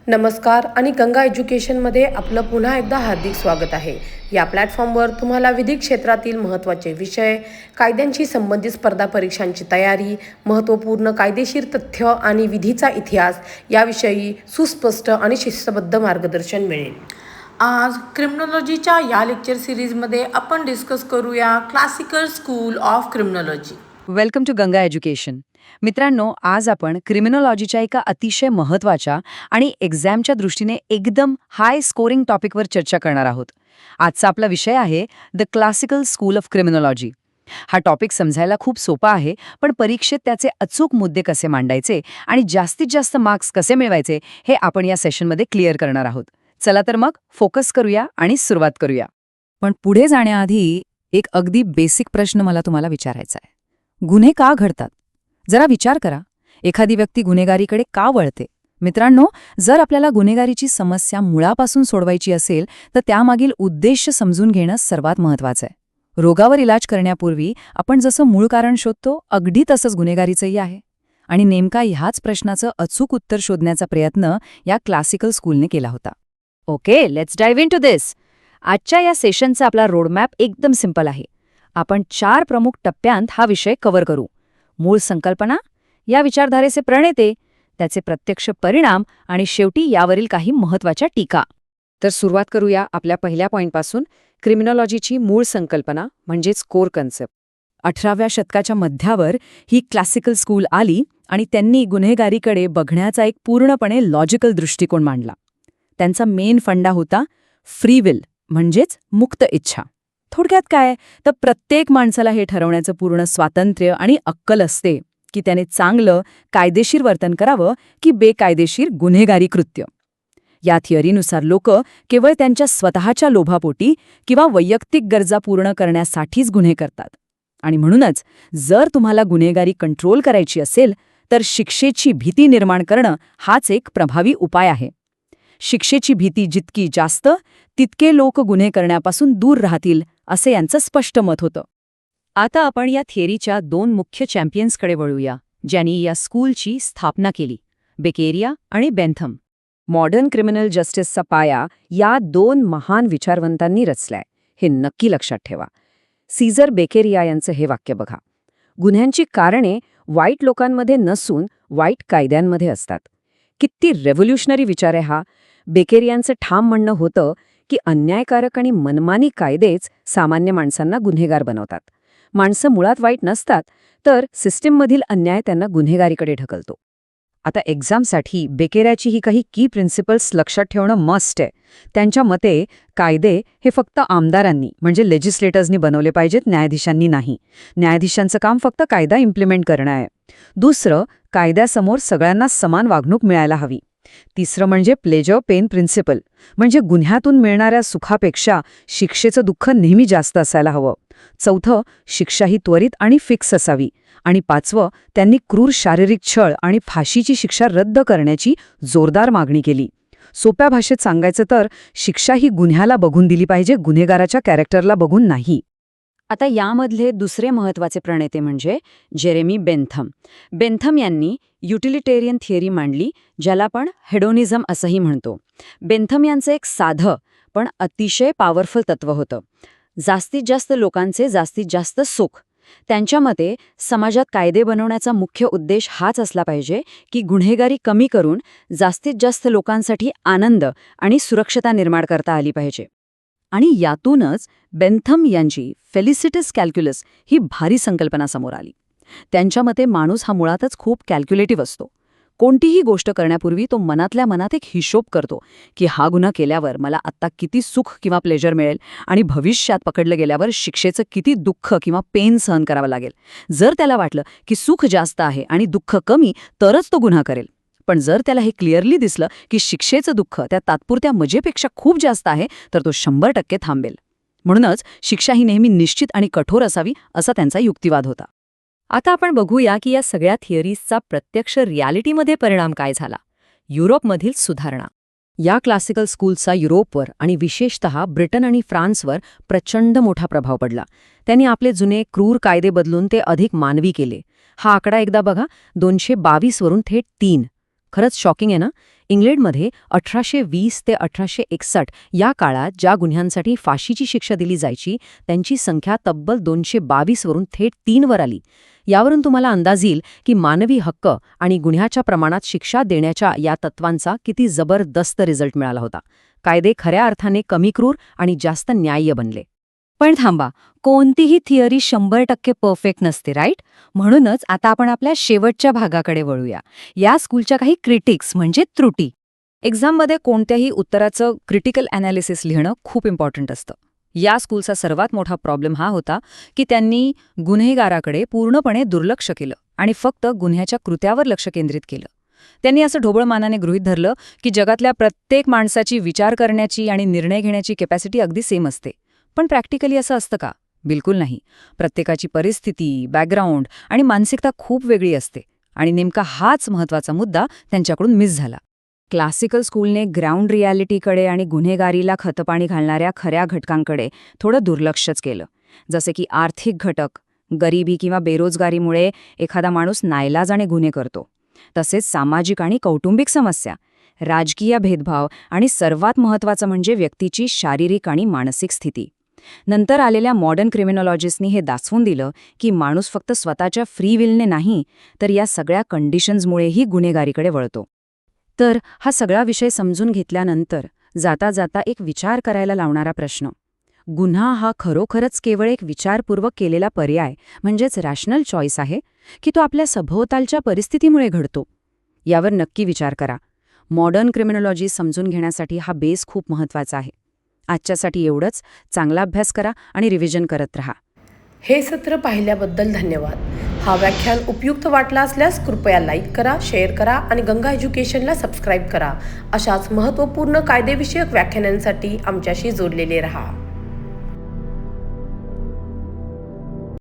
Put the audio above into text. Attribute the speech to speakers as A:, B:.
A: नमस्कार आणि गंगा एज्युकेशनमध्ये आपलं पुन्हा एकदा हार्दिक स्वागत आहे. या प्लॅटफॉर्मवर तुम्हाला विधिक क्षेत्रातील महत्त्वाचे विषय, कायद्यांशी संबंधित स्पर्धा परीक्षांची तयारी, महत्त्वपूर्ण कायदेशीर तथ्य आणि विधीचा इतिहास याविषयी सुस्पष्ट आणि शिस्तबद्ध मार्गदर्शन मिळेल. आज क्रिमिनॉलॉजीच्या या लेक्चर सिरीजमध्ये आपण डिस्कस करूया classical school of criminology.
B: Welcome to Ganga education. मित्रांनो, आज आपण क्रिमिनॉलॉजीच्या एका अतिशय महत्त्वाच्या आणि एक्झामच्या दृष्टीने एकदम हाय स्कोरिंग टॉपिकवर चर्चा करणार आहोत. आजचा आपला विषय आहे the classical school of criminology. हा टॉपिक समजायला खूप सोपा आहे, पण परीक्षेत त्याचे अचूक मुद्दे कसे मांडायचे आणि जास्तीत जास्त मार्क्स कसे मिळवायचे हे आपण या सेशनमध्ये क्लिअर करणार आहोत. चला तर मग फोकस करूया आणि सुरुवात करूया. पण पुढे जाण्याआधी एक अगदी बेसिक प्रश्न मला तुम्हाला विचारायचा आहे. गुन्हे का घडतात? जरा विचार करा, एखादी व्यक्ती गुन्हेगारीकडे का वळते? मित्रांनो, जर आपल्याला गुन्हेगारीची समस्या मुळापासून सोडवायची असेल तर त्यामागील उद्देश समजून घेणं सर्वात महत्त्वाचं आहे. रोगावर इलाज करण्यापूर्वी आपण जसं मूळ कारण शोधतो, अगदी तसंच गुन्हेगारीचंही आहे. आणि नेमका ह्याच प्रश्नाचं अचूक उत्तर शोधण्याचा प्रयत्न या क्लासिकल स्कूलने केला होता. ओके, लेट्स डाइव्ह इनटू दिस. आजच्या या सेशनचा आपला रोडमॅप एकदम सिंपल आहे. आपण 4 प्रमुख टप्प्यांत हा विषय कव्हर करू. मूळ संकल्पना, या विचारधारेचे प्रणेते, त्याचे प्रत्यक्ष परिणाम आणि शेवटी यावरील काही महत्त्वाच्या टीका. तर सुरुवात करूया आपल्या पहिल्या पॉईंटपासून, क्रिमिनॉलॉजीची मूळ संकल्पना म्हणजेच कोर कन्सेप्ट. 18व्या शतकाच्या मध्यावर ही क्लासिकल स्कूल आली आणि त्यांनी गुन्हेगारीकडे बघण्याचा एक पूर्णपणे लॉजिकल दृष्टिकोन मांडला. त्यांचा मेन फंडा होता फ्री विल म्हणजेच मुक्त इच्छा. थोडक्यात काय, तर प्रत्येक माणसाला हे ठरवण्याचं पूर्ण स्वातंत्र्य आणि अक्कल असते की त्याने चांगलं कायदेशीर वर्तन करावं की बेकायदेशीर गुन्हेगारी कृत्य. या थिअरीनुसार लोक केवळ त्यांच्या स्वतःच्या लोभापोटी किंवा वैयक्तिक गरजा पूर्ण करण्यासाठीच गुन्हे करतात. आणि म्हणूनच जर तुम्हाला गुन्हेगारी कंट्रोल करायची असेल तर शिक्षेची भीती निर्माण करणं हाच एक प्रभावी उपाय आहे. शिक्षेची भीती जितकी जास्त तितके लोक गुन्हे करण्यापासून दूर राहतील, असे यांचं स्पष्ट मत होतं. आता आपण या थिअरीच्या 2 मुख्य चॅम्पियन्सकडे वळूया, ज्यांनी या स्कूलची स्थापना केली, बेकेरिया आणि बेंथम. मॉडर्न क्रिमिनल जस्टिसचा पाया या 2 महान विचारवंतांनी रचलाय, हे नक्की लक्षात ठेवा. सीझर बेकेरिया यांचं हे वाक्य बघा: गुन्ह्यांची कारणे वाईट लोकांमध्ये नसून वाईट कायद्यांमध्ये असतात. किती रेव्होल्युशनरी विचार आहे हा. बेकेरियांचं ठाम म्हणणं होतं की अन्यायकारक आणि मनमानी कायदेच सामान्य माणसांना गुन्हेगार बनवतात. माणसं मुळात वाईट नसतात, तर सिस्टीममधील अन्याय त्यांना गुन्हेगारीकडे ढकलतो. आता एक्झामसाठी बेकेरियाची ही काही की प्रिन्सिपल्स लक्षात ठेवणं मस्ट आहे. त्यांच्या मते कायदे हे फक्त आमदारांनी म्हणजे लेजिस्लेटर्सनी बनवले पाहिजेत, न्यायाधीशांनी नाही. न्यायाधीशांचं काम फक्त कायदा इम्प्लिमेंट करणं आहे. दुसरं, कायद्यासमोर सगळ्यांना समान वागणूक मिळायला हवी. तिसरं म्हणजे प्लेजर पेन प्रिन्सिपल, म्हणजे गुन्ह्यातून मिळणाऱ्या सुखापेक्षा शिक्षेचं दुःख नेहमी जास्त असायला हवं. चौथं, शिक्षा ही त्वरित आणि फिक्स असावी. आणि 5वं, त्यांनी क्रूर शारीरिक छळ आणि फाशीची शिक्षा रद्द करण्याची जोरदार मागणी केली. सोप्या भाषेत सांगायचं तर शिक्षा ही गुन्ह्याला बघून दिली पाहिजे, गुन्हेगाराच्या कॅरेक्टरला बघून नाही. आता यामधले दुसरे महत्त्वाचे प्रणेते म्हणजे जेरेमी बेंथम. बेंथम यांनी युटिलिटेरियन थिअरी मांडली, ज्याला आपण हेडोनिझम असंही म्हणतो. बेंथम यांचं एक साधं पण अतिशय पॉवरफुल तत्त्व होतं: जास्तीत जास्त लोकांचे जास्तीत जास्त सुख. त्यांच्या मते समाजात कायदे बनवण्याचा मुख्य उद्देश हाच असला पाहिजे की गुन्हेगारी कमी करून जास्तीत जास्त लोकांसाठी आनंद आणि सुरक्षता निर्माण करता आली पाहिजे. आणि यातूनच बेंथम यांची फेलिसिटस कॅल्क्युलस ही भारी संकल्पना समोर आली. त्यांच्या मते माणूस हा मुळातच खूप कॅल्क्युलेटिव्ह असतो. कोणतीही गोष्ट करण्यापूर्वी तो मनातल्या मनात एक हिशोब करतो की हा गुन्हा केल्यावर मला आत्ता किती सुख किंवा प्लेजर मिळेल आणि भविष्यात पकडलं गेल्यावर शिक्षेचं किती दुःख किंवा पेन सहन करावं लागेल. जर त्याला वाटलं की सुख जास्त आहे आणि दुःख कमी, तरच तो गुन्हा करेल. पण जर त्याला हे क्लिअरली दिसलं की शिक्षेचं दुःख त्या तात्पुरत्या मजेपेक्षा खूप जास्त आहे, तर तो 100% थांबेल. म्हणूनच शिक्षा ही नेहमी निश्चित आणि कठोर असावी, असा त्यांचा युक्तिवाद होता. आता आपण बघूया की या सगळ्या थिअरीजचा प्रत्यक्ष रियालिटीमध्ये परिणाम काय झाला. युरोपमधील सुधारणा. या क्लासिकल स्कूलचा युरोपवर आणि विशेषतः ब्रिटन आणि फ्रान्सवर प्रचंड मोठा प्रभाव पडला. त्यांनी आपले जुने क्रूर कायदे बदलून ते अधिक मानवी केले. हा आकडा एकदा बघा, 222 वरून थेट 3. खरंच शॉकिंग आहे ना. इंग्लंडमध्ये 1820 ते 1861 या काळात ज्या गुन्ह्यांसाठी फाशीची शिक्षा दिली जायची त्यांची संख्या तब्बल 222 वरून थेट 3 वर आली. यावरून तुम्हाला अंदाज येईल की मानवी हक्क आणि गुन्ह्याच्या प्रमाणात शिक्षा देण्याच्या या तत्वांचा किती जबरदस्त रिझल्ट मिळाला होता. कायदे खऱ्या अर्थाने कमी क्रूर आणि जास्त न्याय्य बनले.
C: पण थांबा, कोणतीही थिअरी 100% परफेक्ट नसते, राईट? म्हणूनच आता आपण आपल्या शेवटच्या भागाकडे वळूया. या स्कूलच्या काही क्रिटिक्स म्हणजे त्रुटी. एक्झाममध्ये कोणत्याही उत्तराचं क्रिटिकल ॲनालिसिस लिहिणं खूप इम्पॉर्टंट असतं. या स्कूलचा सर्वात मोठा प्रॉब्लेम हा होता की त्यांनी गुन्हेगाराकडे पूर्णपणे दुर्लक्ष केलं आणि फक्त गुन्ह्याच्या कृत्यावर लक्ष केंद्रित केलं. त्यांनी असं ढोबळमानाने गृहीत धरलं की जगातल्या प्रत्येक माणसाची विचार करण्याची आणि निर्णय घेण्याची कॅपॅसिटी अगदी सेम असते. पण प्रॅक्टिकली असं असतं का? बिलकुल नाही. प्रत्येकाची परिस्थिती, बॅकग्राऊंड आणि मानसिकता खूप वेगळी असते आणि नेमका हाच महत्त्वाचा मुद्दा त्यांच्याकडून मिस झाला. क्लासिकल स्कूलने ग्राउंड रियालिटीकडे आणि गुन्हेगारीला खतपाणी घालणाऱ्या खऱ्या घटकांकडे थोडं दुर्लक्षच केलं. जसे की आर्थिक घटक, गरिबी किंवा बेरोजगारीमुळे एखादा माणूस नाईलाजाने गुन्हे करतो. तसेच सामाजिक आणि कौटुंबिक समस्या, राजकीय भेदभाव आणि सर्वात महत्त्वाचं म्हणजे व्यक्तीची शारीरिक आणि मानसिक स्थिती. नंतर आलेल्या मॉडर्न क्रिमिनॉलॉजिस्टनी हे दाखवून दिलं की माणूस फक्त स्वतःच्या फ्री विलने नाही तर या सगळ्या कंडिशन्समुळेही गुन्हेगारीकडे वळतो. तर हा सगळा विषय समजून घेतल्यानंतर जाता जाता एक विचार करायला लावणारा प्रश्न, गुन्हा हा खरोखरच केवळ एक विचारपूर्वक केलेला पर्याय म्हणजेच रॅशनल चॉईस आहे की तो आपल्या सभोवतालच्या परिस्थितीमुळे घडतो? यावर नक्की विचार करा. मॉडर्न क्रिमिनॉलॉजी समजून घेण्यासाठी हा बेस खूप महत्त्वाचा आहे. आजच्यासाठी एवढंच. चांगला अभ्यास करा आणि रिव्हिजन करत रहा.
A: हे सत्र पाहिल्याबद्दल धन्यवाद. हा व्याख्यान उपयुक्त वाटला असल्यास कृपया लाईक करा, शेअर करा आणि गंगा एज्युकेशनला सबस्क्राईब करा. अशाच महत्त्वपूर्ण कायदेविषयक व्याख्यानांसाठी आमच्याशी जोडलेले रहा.